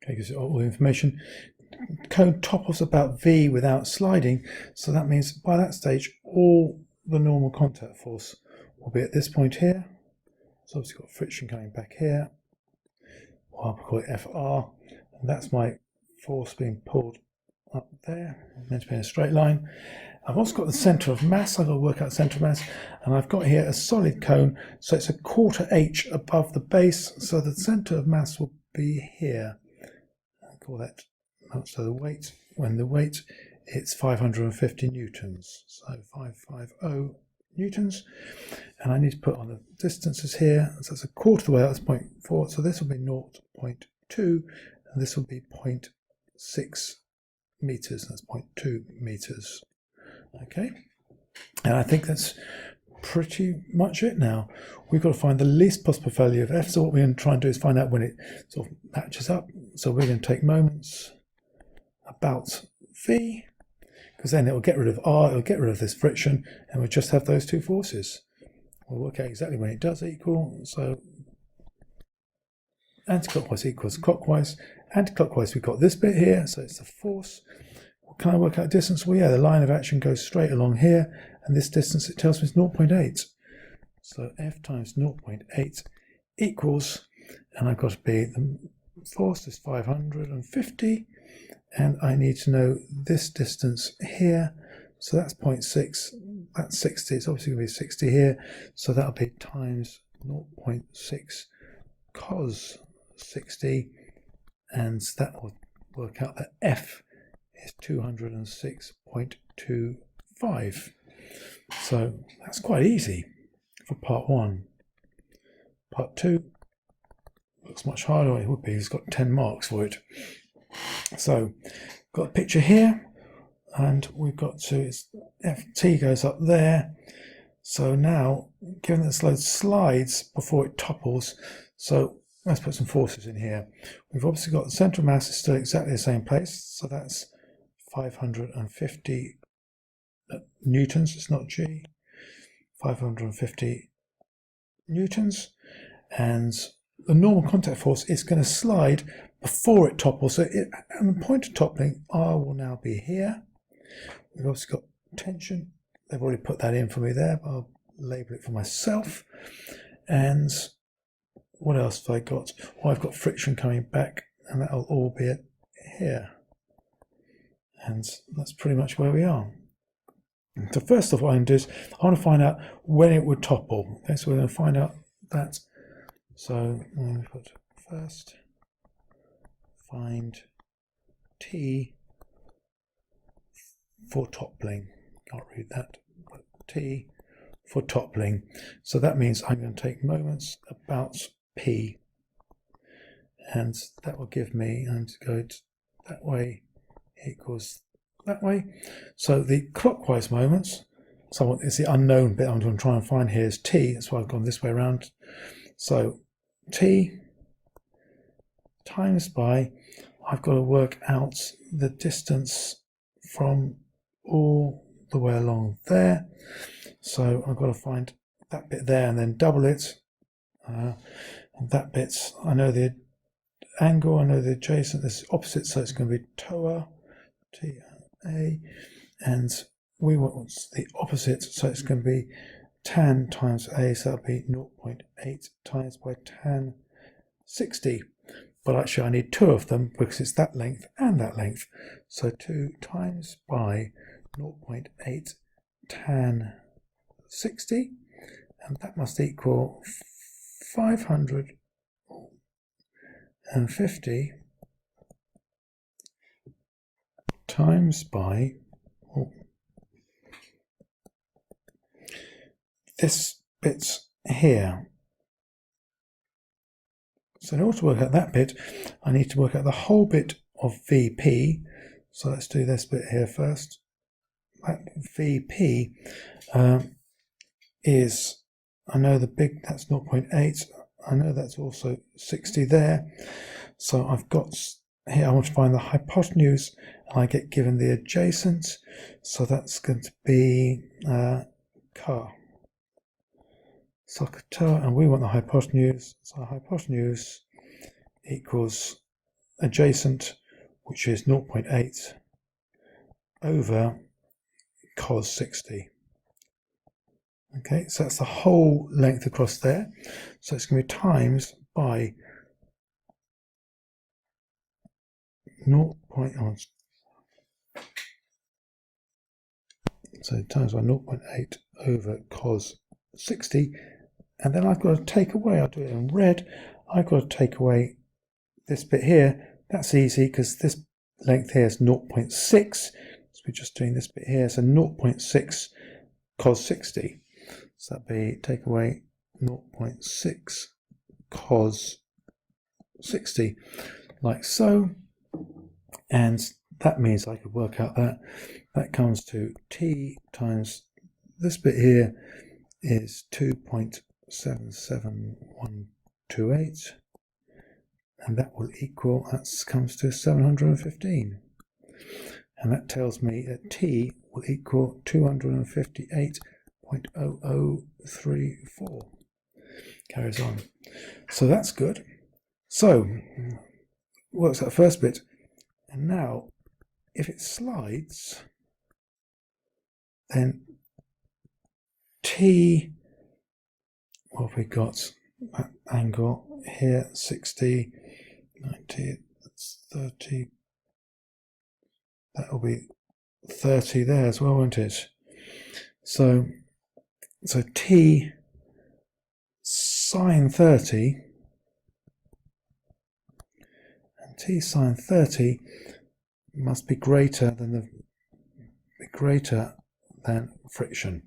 Okay, gives you all the information. Cone topples about V without sliding, so that means by that stage all the normal contact force will be at this point here. So obviously got friction coming back here. Well, I'll call it FR, and that's my force being pulled up there, meant to be in a straight line. I've also got the centre of mass. I've got to work out centre of mass, and I've got here a solid cone, so it's a quarter H above the base, so the centre of mass will be here. I'll call that, so the weight, when the weight, it's 550 newtons, so 550 newtons, and I need to put on the distances here, so it's a quarter of the way out, that's 0.4, so this will be 0.2, and this will be 0.6 meters, that's 0.2 meters. Okay, and I think that's pretty much it now. We've got to find the least possible value of F, so what we're going to try and do is find out when it sort of matches up. So we're going to take moments about V, because then it will get rid of R, it will get rid of this friction, and we'll just have those two forces. We'll work out exactly when it does equal, so anti-clockwise equals clockwise. Anti-clockwise, we've got this bit here, so it's the force. Can I work out distance? Well, yeah, the line of action goes straight along here, and this distance, it tells me, is 0.8. So F times 0.8 equals, and I've got to be, the force is 550, and I need to know this distance here, so that's 0.6, that's 60, it's obviously going to be 60 here, so that'll be times 0.6 cos 60, and that will work out that F is 206.25. So that's quite easy for part one. Part two looks much harder. It would be. It's got 10 marks for it. So got a picture here, and we've got to, FT goes up there. So now, given that the load slides before it topples, so let's put some forces in here. We've obviously got the central mass is still exactly the same place, so that's 550 newtons, it's not G, 550 newtons, and the normal contact force is going to slide before it topples, so at the point of toppling, R will now be here. We've also got tension, they've already put that in for me there, but I'll label it for myself. And what else have I got? Well, I've got friction coming back, and that'll all be it here. And that's pretty much where we are. So first off, what I'm going to do is I want to find out when it would topple. Okay, so we're going to find out that. So I'm going to put first find T for toppling. Can't read that. But T for toppling. So that means I'm going to take moments about P, and that will give me, I'm going to go that way equals that way. So the clockwise moments, so it's the unknown bit I'm going to try and find here is T, that's why I've gone this way around. So T times by, I've got to work out the distance from all the way along there. So I've got to find that bit there and then double it. And that bit, I know the angle, I know the adjacent, this is opposite, so it's going to be TOA, T-A, and we want the opposite, so it's going to be tan times A, so that'll be 0.8 times by tan 60. But actually I need two of them because it's that length and that length. So 2 times by 0.8 tan 60, and that must equal 550 times by this bit's here. So in order to work out that bit, I need to work out the whole bit of VP. So let's do this bit here first. That VP is, I know the big, that's 0.8. I know that's also 60 there. So I've got here, I want to find the hypotenuse, and I get given the adjacent. So that's going to be car. And we want the hypotenuse, so hypotenuse equals adjacent, which is 0.8 over cos 60. Okay, so that's the whole length across there. So it's going to be times by 0.8. So times by 0.8 over cos 60. And then I've got to take away, I'll do it in red, I've got to take away this bit here. That's easy because this length here is 0.6. So we're just doing this bit here. So 0.6 cos 60. So that'd be take away 0.6 cos 60, like so. And that means I could work out that that comes to t times this bit here is 2.77128. And that will equal, that comes to 715. And that tells me that t will equal 258.0034. Carries on. So that's good. So, works that first bit. And now, if it slides, then t, what have we got? That angle here, 60, 90, that's 30. That'll be 30 there as well, won't it? So t sine 30 and t sine 30 must be greater than friction.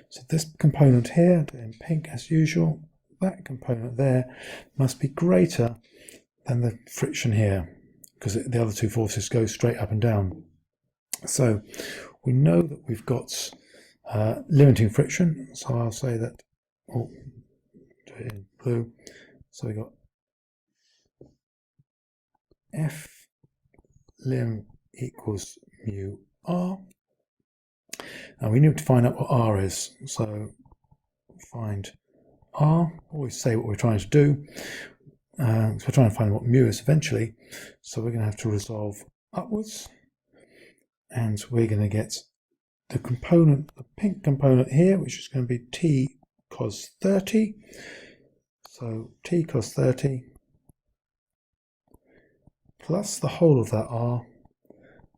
So this component here, in pink as usual, that component there must be greater than the friction here, because the other two forces go straight up and down. So we know that we've got limiting friction, so I'll say that, do it in blue, so we got F lim equals mu r, and we need to find out what r is, so find r, always say what we're trying to do, so we're trying to find what mu is eventually, so we're going to have to resolve upwards, and we're going to get the component, the pink component here, which is going to be t cos 30, so t cos 30 plus the whole of that r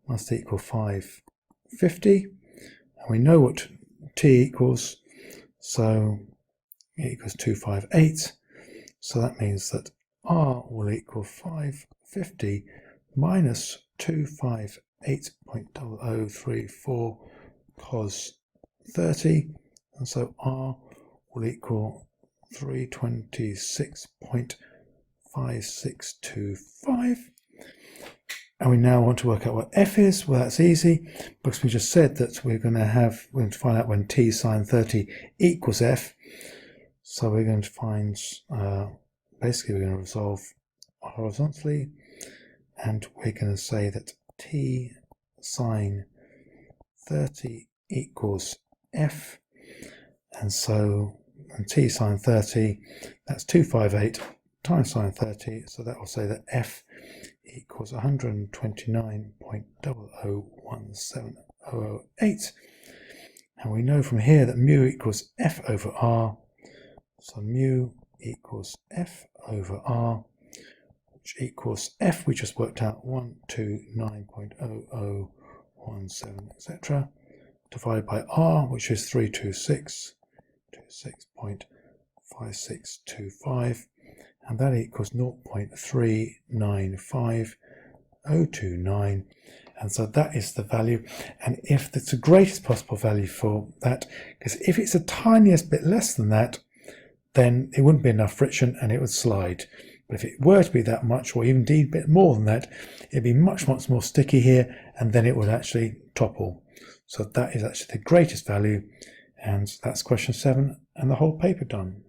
must equal 550, and we know what t equals, so it equals 258, so that means that r will equal 550 minus 258.0034 cos 30, and so r will equal 326.5625. And we now want to work out what f is. Well, that's easy, because we just said that we're going to find out when t sine 30 equals f. So we're going to find, basically we're going to resolve horizontally, and we're going to say that t sine 30 equals f, and so t sine 30, that's 258 times sine 30, so that will say that f equals 129.0017008, and we know from here that mu equals f over r, so mu equals f over r, which equals f, we just worked out 129.0017, etc., divided by r, which is 326.5625, and that equals 0.395029, and so that is the value. And if that's the greatest possible value for that, because if it's the tiniest bit less than that, then it wouldn't be enough friction and it would slide. But if it were to be that much, or even indeed a bit more than that, it'd be much more sticky here, and then it would actually topple. So that is actually the greatest value, and that's question 7 and the whole paper done.